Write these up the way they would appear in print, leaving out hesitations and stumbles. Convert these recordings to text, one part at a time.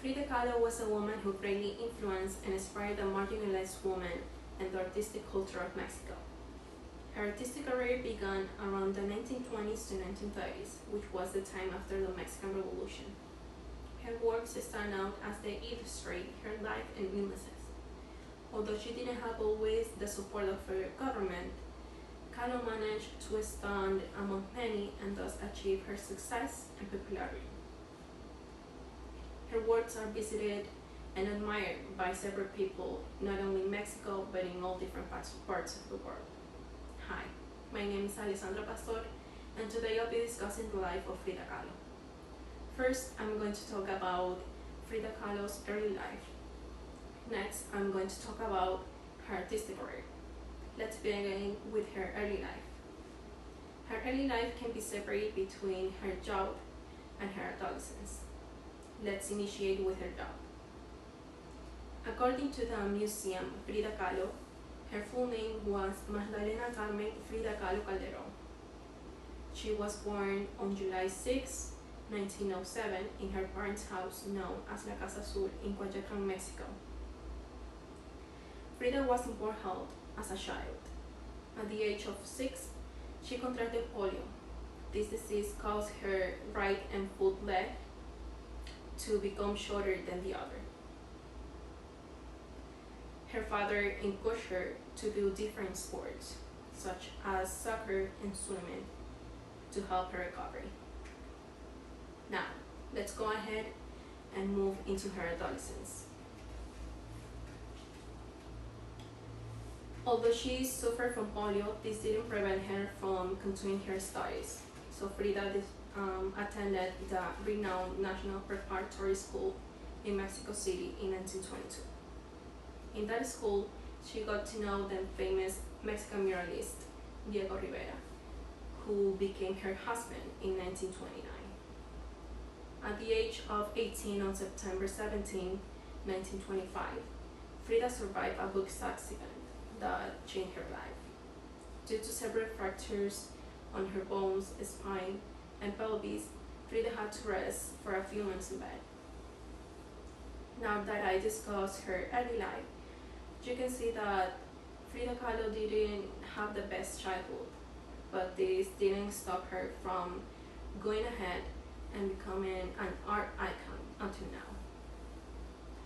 Frida Kahlo was a woman who greatly influenced and inspired the marginalized women and the artistic culture of Mexico. Her artistic career began around the 1920s to 1930s, which was the time after the Mexican Revolution. Her works stand out as they illustrate her life and illnesses. Although she didn't have always the support of her government, Kahlo managed to stand among many and thus achieve her success and popularity. Her works are visited and admired by several people, not only in Mexico, but in all different parts of the world. Hi, my name is Alessandra Pastor, and today I'll be discussing the life of Frida Kahlo. First, I'm going to talk about Frida Kahlo's early life. Next, I'm going to talk about her artistic career. Let's begin with her early life. Her early life can be separated between her youth and her adolescence. Let's initiate with her job. According to the museum Frida Kahlo, her full name was Magdalena Carmen Frida Kahlo Calderón. She was born on July 6, 1907 in her parents' house known as La Casa Azul in Coyoacán, Mexico. Frida was in poor health as a child. At the age of 6, she contracted polio. This disease caused her right and foot leg to become shorter than the other. Her father encouraged her to do different sports, such as soccer and swimming, to help her recovery. Now, let's go ahead and move into her adolescence. Although she suffered from polio, this didn't prevent her from continuing her studies. So Frida attended the renowned National Preparatory School in Mexico City in 1922. In that school, she got to know the famous Mexican muralist Diego Rivera, who became her husband in 1929. At the age of 18 on September 17, 1925, Frida survived a box accident that changed her life. Due to several fractures on her bones, spine, and pelvis, Frida had to rest for a few months in bed. Now that I discussed her early life, you can see that Frida Kahlo didn't have the best childhood, but this didn't stop her from going ahead and becoming an art icon until now.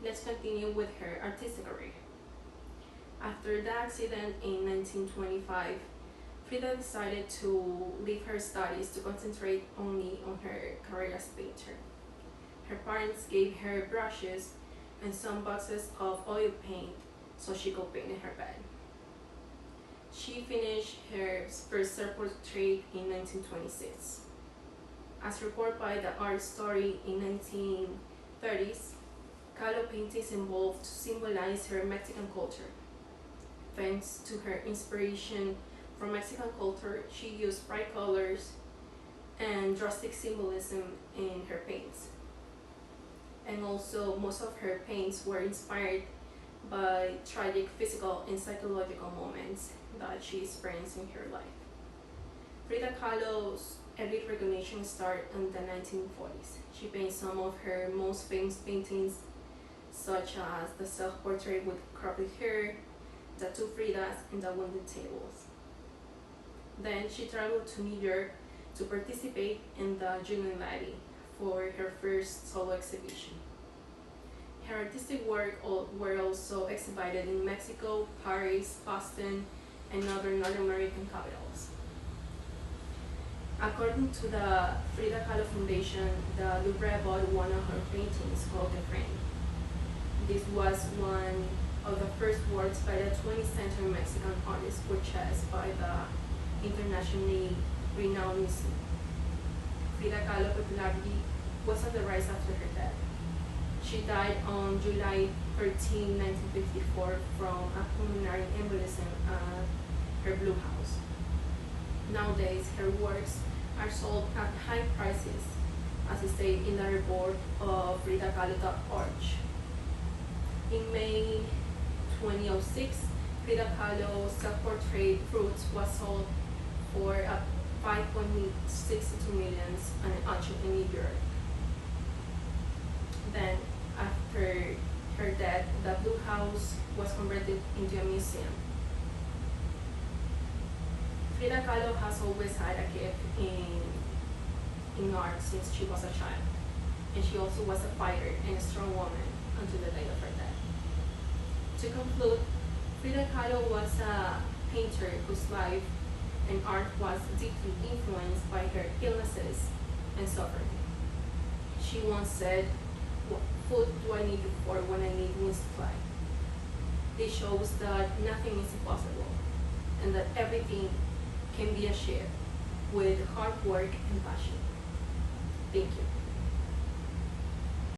Let's continue with her artistic career. After the accident in 1925, Frida decided to leave her studies to concentrate only on her career as a painter. Her parents gave her brushes and some boxes of oil paint so she could paint in her bed. She finished her first self-portrait in 1926. As reported by the art story in 1930s, Kahlo paintings evolved to symbolize her Mexican culture. Thanks to her inspiration from Mexican culture, she used bright colors and drastic symbolism in her paints. And also, most of her paints were inspired by tragic physical and psychological moments that she experienced in her life. Frida Kahlo's early recognition started in the 1940s. She painted some of her most famous paintings, such as the self-portrait with cropped hair, the two Fridas, and the wounded tables. Then she traveled to New York to participate in the Junior Lady for her first solo exhibition. Her artistic work were also exhibited in Mexico, Paris, Boston, and other North American capitals. According to the Frida Kahlo Foundation, the Louvre bought one of her paintings called The Frame. This was one of the first works by the 20th century Mexican artist purchased by the internationally renowned museum. Frida Kahlo's popularity was on the rise after her death. She died on July 13, 1954 from a pulmonary embolism at her Blue House. Nowadays, her works are sold at high prices, as stated in the report of FridaKahlo.org. In May 2006, Frida Kahlo's self-portrait Fruits was sold for $5.62 million on an auction in New York. Then, her death, the blue house was converted into a museum. Frida Kahlo has always had a gift in art since she was a child, and she also was a fighter and a strong woman until the day of her death. To conclude, Frida Kahlo was a painter whose life and art was deeply influenced by her illnesses and suffering. She once said, "What food do I need for when I need wings to fly?" This shows that nothing is impossible and that everything can be achieved with hard work and passion. Thank you.